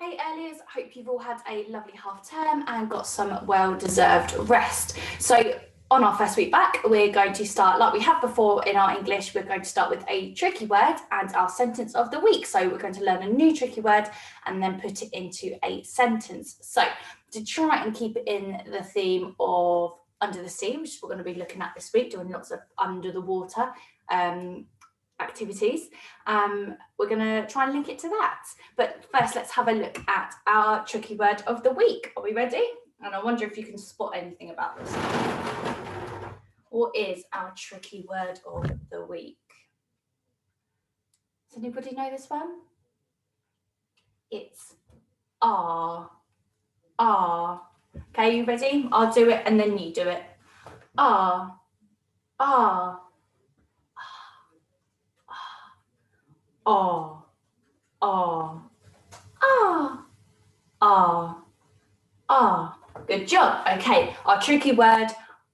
Hey earliers, hope you've all had a lovely half term and got some well-deserved rest. So on our first week back, we're going to start like we have before in our English. We're going to start with a tricky word and our sentence of the week. So we're going to learn a new tricky word and then put it into a sentence. So to try and keep it in the theme of under the sea, which we're going to be looking at this week, doing lots of under the water activities, we're going to try and link it to that. But first, let's have a look at our tricky word of the week. Are we ready? And I wonder if you can spot anything about this. What is our tricky word of the week? Does anybody know this one? It's R. R. Okay, you ready? I'll do it and then you do it. R. R. R. R. R. R. R. Good job. Okay, our tricky word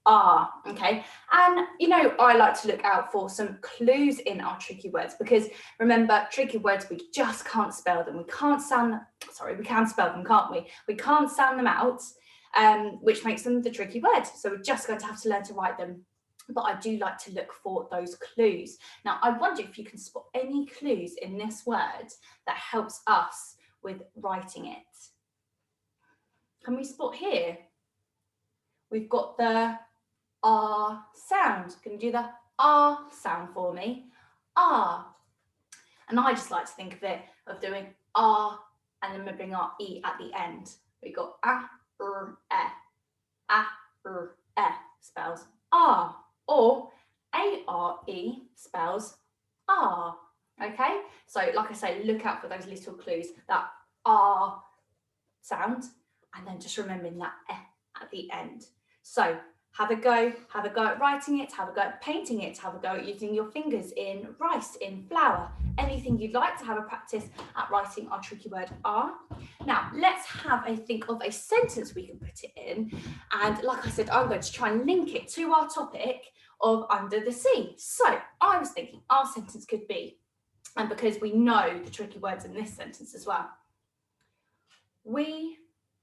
R. Okay, and you know, I like to look out for some clues in our tricky words because remember, tricky words, we just can't spell them. We can't sound them. Sorry, we can spell them, can't we? We can't sound them out, which makes them the tricky word. So we're just going to have to learn to write them. But I do like to look for those clues. Now, I wonder if you can spot any clues in this word that helps us with writing it. Can we spot here? We've got the R sound. Can you do the R sound for me? R. And I just like to think of doing R and then remembering our E at the end. We've got A, R, E. A, R, E spells R. Or A-R-E spells R, okay? So like I say, look out for those little clues, that R sound, and then just remembering that E at the end. So have a go at writing it, have a go at painting it, have a go at using your fingers in rice, in flour, anything you'd like to have a practice at writing our tricky word R. Now, let's have a think of a sentence we can put it in. And like I said, I'm going to try and link it to our topic of under the sea. So I was thinking our sentence could be, and because we know the tricky words in this sentence as well, we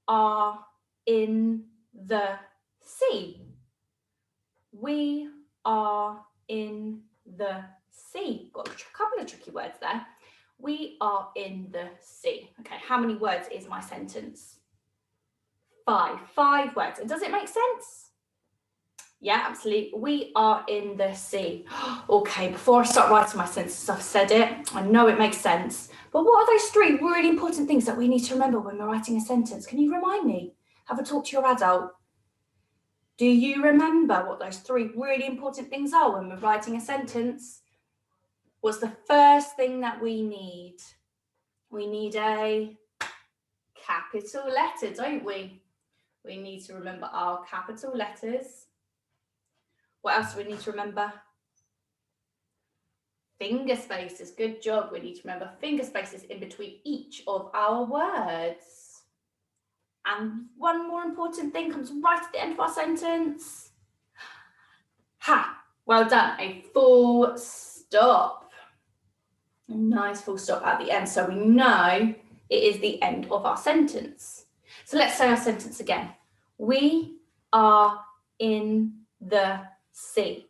are in the sea. We are in the sea. Got a couple of tricky words there. We are in the sea. Okay, how many words is my sentence? 5 words. And does it make sense? Yeah, absolutely. We are in the sea. Okay, before I start writing my sentences, I've said it. I know it makes sense. But what are those 3 really important things that we need to remember when we're writing a sentence? Can you remind me? Have a talk to your adult. Do you remember what those 3 really important things are when we're writing a sentence? What's the first thing that we need? We need a capital letter, don't we? We need to remember our capital letters. What else do we need to remember? Finger spaces. Good job. We need to remember finger spaces in between each of our words. And one more important thing comes right at the end of our sentence. Ha! Well done. A full stop. A nice full stop at the end. So we know it is the end of our sentence. So let's say our sentence again. We are in the sea.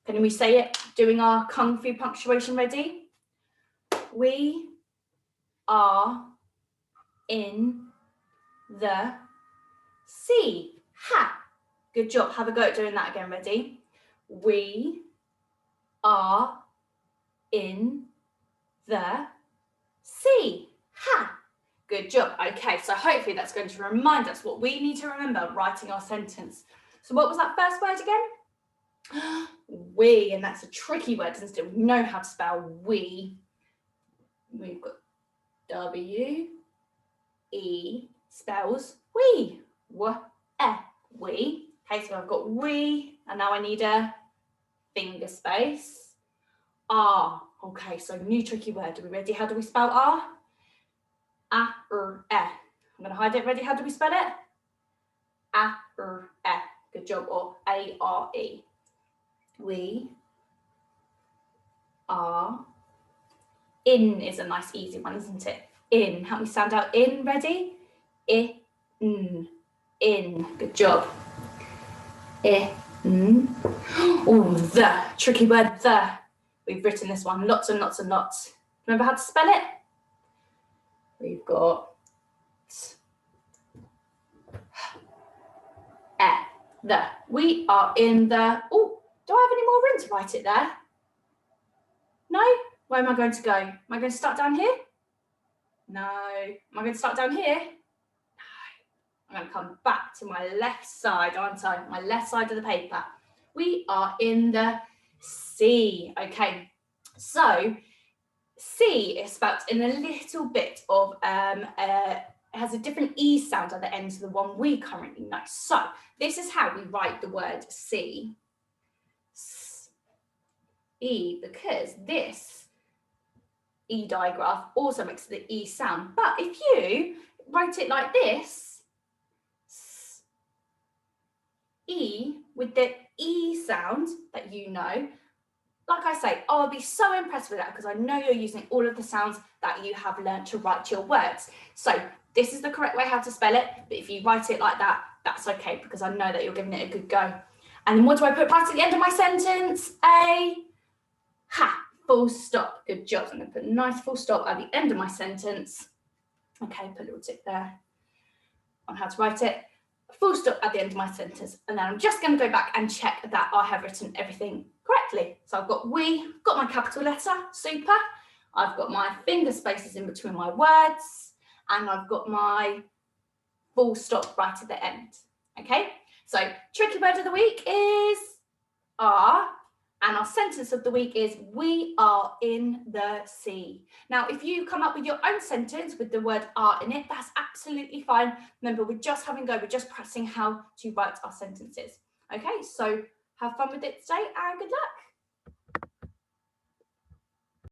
Can we say it doing our Kung Fu punctuation ready? We are in the sea. Ha! Good job. Have a go at doing that again. Ready? We are in the sea. Ha! Good job. Okay, so hopefully that's going to remind us what we need to remember writing our sentence. So what was that first word again? We, and that's a tricky word, isn't it? We know how to spell we. We've got W-E spells we. We. Okay, so I've got we, and now I need a finger space. R. Okay, so new tricky word. Are we ready? How do we spell R? A-R-E. I'm going to hide it. Ready? How do we spell it? A-R-E. Good job. Or A-R-E. We are in is a nice easy one, isn't it? in. Help me sound out in. Ready? In. Good job. In. Oh, the. Tricky word, the. We've written this one lots and lots and lots. Remember how to spell it? We've got the. We are in the. Oh, do I have any more room to write it there? No? Where am I going to go? Am I going to start down here? No. Am I going to start down here? No. I'm going to come back to my left side, aren't I? My left side of the paper. We are in the C. Okay. So C is spelt in a little bit of, it has a different E sound at the end to the one we currently know. So this is how we write the word C. E, because this E digraph also makes the E sound. But if you write it like this, E, with the E sound that you know, like I say, I'll be so impressed with that because I know you're using all of the sounds that you have learned to write your words. So this is the correct way how to spell it, but if you write it like that, that's okay because I know that you're giving it a good go. And then what do I put right at the end of my sentence? A ha, full stop. Good job. I'm going to put a nice full stop at the end of my sentence. Okay, put a little tick there on how to write it. Full stop at the end of my sentence. And then I'm just going to go back and check that I have written everything correctly. So I've got we, got my capital letter, super. I've got my finger spaces in between my words, and I've got my full stop right at the end. Okay, so tricky word of the week is are, and our sentence of the week is we are in the sea. Now, if you come up with your own sentence with the word are in it, that's absolutely fine. Remember, we're just having a go, we're just practicing how to write our sentences. Okay, so have fun with it today and good luck.